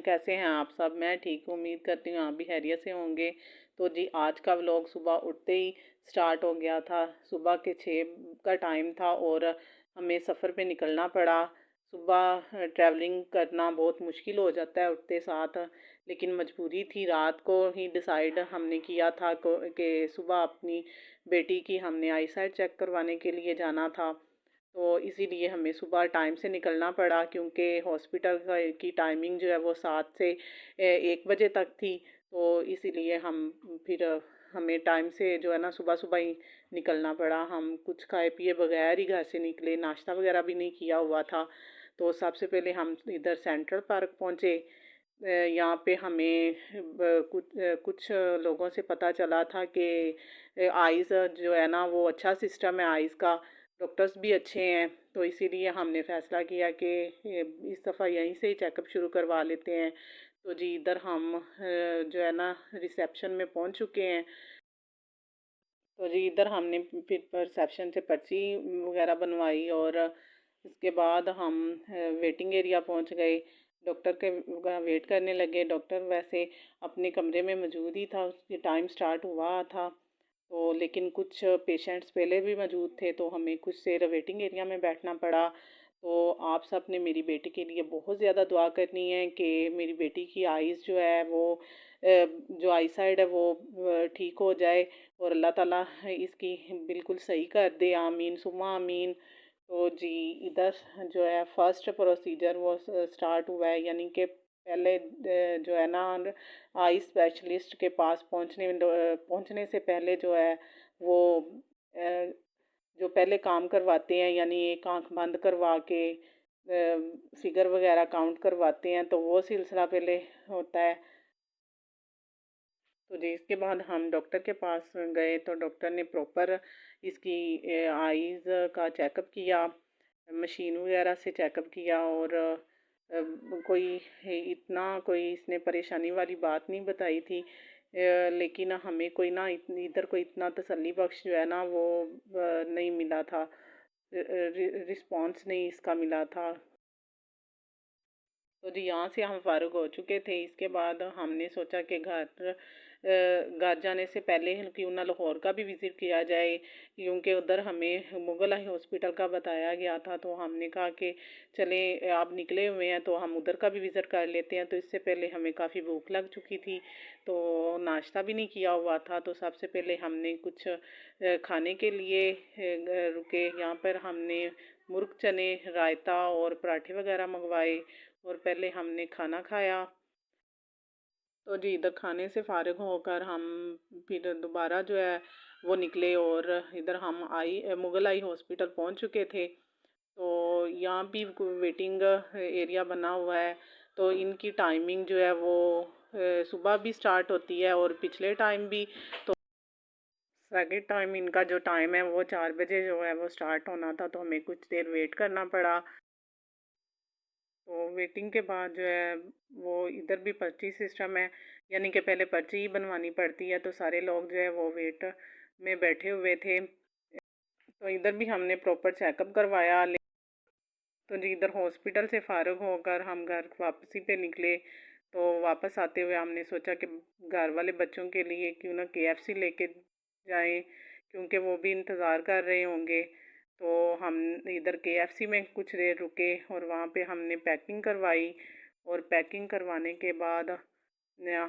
कैसे हैं आप सब? मैं ठीक हूँ, उम्मीद करती हूँ आप भी खैरियत से होंगे। तो जी आज का व्लॉग सुबह उठते ही स्टार्ट हो गया था। सुबह के 6 का टाइम था और हमें सफ़र पे निकलना पड़ा। सुबह ट्रैवलिंग करना बहुत मुश्किल हो जाता है उठते साथ, लेकिन मजबूरी थी। रात को ही डिसाइड हमने किया था कि सुबह अपनी बेटी की हमने आई साइट चेक करवाने के लिए जाना था। तो इसीलिए हमें सुबह टाइम से निकलना पड़ा, क्योंकि हॉस्पिटल की टाइमिंग जो है वो 7 से 1 बजे तक थी। तो इसीलिए फिर हमें टाइम से जो है ना सुबह सुबह ही निकलना पड़ा। हम कुछ खाए पिए बगैर ही घर से निकले, नाश्ता वगैरह भी नहीं किया हुआ था। तो सबसे पहले हम इधर सेंट्रल पार्क पहुँचे। यहाँ पे हमें कुछ लोगों से पता चला था कि आइज़ जो है ना वो अच्छा सिस्टम है आइज़ का, डॉक्टर्स भी अच्छे हैं। तो इसीलिए हमने फ़ैसला किया कि इस दफ़ा यहीं से ही चेकअप शुरू करवा लेते हैं। तो जी इधर हम जो है ना रिसेप्शन में पहुंच चुके हैं। तो जी इधर हमने फिर रिसेप्शन से पर्ची वगैरह बनवाई और इसके बाद हम वेटिंग एरिया पहुंच गए। डॉक्टर के वेट करने लगे। डॉक्टर वैसे अपने कमरे में मौजूद ही था, उसकी टाइम स्टार्ट हुआ था। तो लेकिन कुछ पेशेंट्स पहले भी मौजूद थे, तो हमें कुछ देर वेटिंग एरिया में बैठना पड़ा। तो आप सब ने मेरी बेटी के लिए बहुत ज़्यादा दुआ करनी है कि मेरी बेटी की आइज़ जो है वो जो आई साइड है वो ठीक हो जाए और अल्लाह ताला इसकी बिल्कुल सही कर दे। आमीन सुम्मा आमीन। तो जी इधर जो है फर्स्ट प्रोसीजर वो स्टार्ट हुआ है, यानी कि पहले जो है ना आई स्पेशलिस्ट के पास पहुंचने से पहले जो है वो अ, जो पहले काम करवाते हैं, यानी एक आंख बंद करवा के फिगर वगैरह काउंट करवाते हैं, तो वो सिलसिला पहले होता है। तो जी इसके बाद हम डॉक्टर के पास गए, तो डॉक्टर ने प्रॉपर इसकी आईज़ का चेकअप किया, मशीन वगैरह से चेकअप किया और कोई कोई इसने परेशानी वाली बात नहीं बताई थी। लेकिन हमें कोई ना इधर कोई इतना तसल्ली बख्श जो है ना वो नहीं मिला था, रिस्पॉन्स नहीं इसका मिला था। तो जी यहाँ से हम फ़ारुग हो चुके थे। इसके बाद हमने सोचा कि घर जाने से पहले क्यों ना लाहौर का भी विज़िट किया जाए, क्योंकि उधर हमें मुगल आई हॉस्पिटल का बताया गया था। तो हमने कहा कि चलें आप निकले हुए हैं तो हम उधर का भी विज़िट कर लेते हैं। तो इससे पहले हमें काफ़ी भूख लग चुकी थी, तो नाश्ता भी नहीं किया हुआ था। तो सबसे पहले हमने कुछ खाने के लिए रुके। यहाँ पर हमने मुर्ग चने, रायता और पराठे वगैरह मंगवाए और पहले हमने खाना खाया। तो जी इधर खाने से फ़ारिग होकर हम फिर दोबारा जो है वो निकले और इधर हम मुगल आई हॉस्पिटल पहुंच चुके थे। तो यहाँ भी वेटिंग एरिया बना हुआ है। तो इनकी टाइमिंग जो है वो सुबह भी स्टार्ट होती है और पिछले टाइम भी। तो सेकंड टाइम इनका जो टाइम है वो 4 बजे जो है वो स्टार्ट होना था, तो हमें कुछ देर वेट करना पड़ा। तो वेटिंग के बाद जो है वो इधर भी पर्ची सिस्टम है, यानी कि पहले पर्ची ही बनवानी पड़ती है। तो सारे लोग जो है वो वेट में बैठे हुए थे। तो इधर भी हमने प्रॉपर चेकअप करवाया। तो जी इधर हॉस्पिटल से फ़ारिग होकर हम घर वापसी पे निकले। तो वापस आते हुए हमने सोचा कि घर वाले बच्चों के लिए क्यों ना KFC लेके जाएं, क्योंकि वो भी इंतज़ार कर रहे होंगे। तो हम इधर KFC में कुछ देर रुके और वहाँ पे हमने पैकिंग करवाई और पैकिंग करवाने के बाद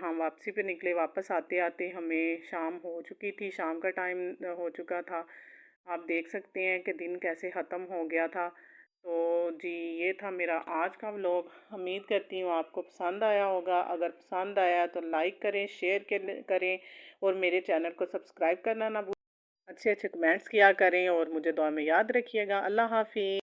हम वापसी पे निकले। वापस आते आते हमें शाम हो चुकी थी, शाम का टाइम हो चुका था। आप देख सकते हैं कि दिन कैसे ख़त्म हो गया था। तो जी ये था मेरा आज का व्लॉग। उम्मीद करती हूँ आपको पसंद आया होगा। अगर पसंद आया तो लाइक करें, शेयर करें और मेरे चैनल को सब्सक्राइब करना ना भूलें। अच्छे अच्छे कमेंट्स किया करें और मुझे दुआ में याद रखिएगा। अल्लाह हाफिज़।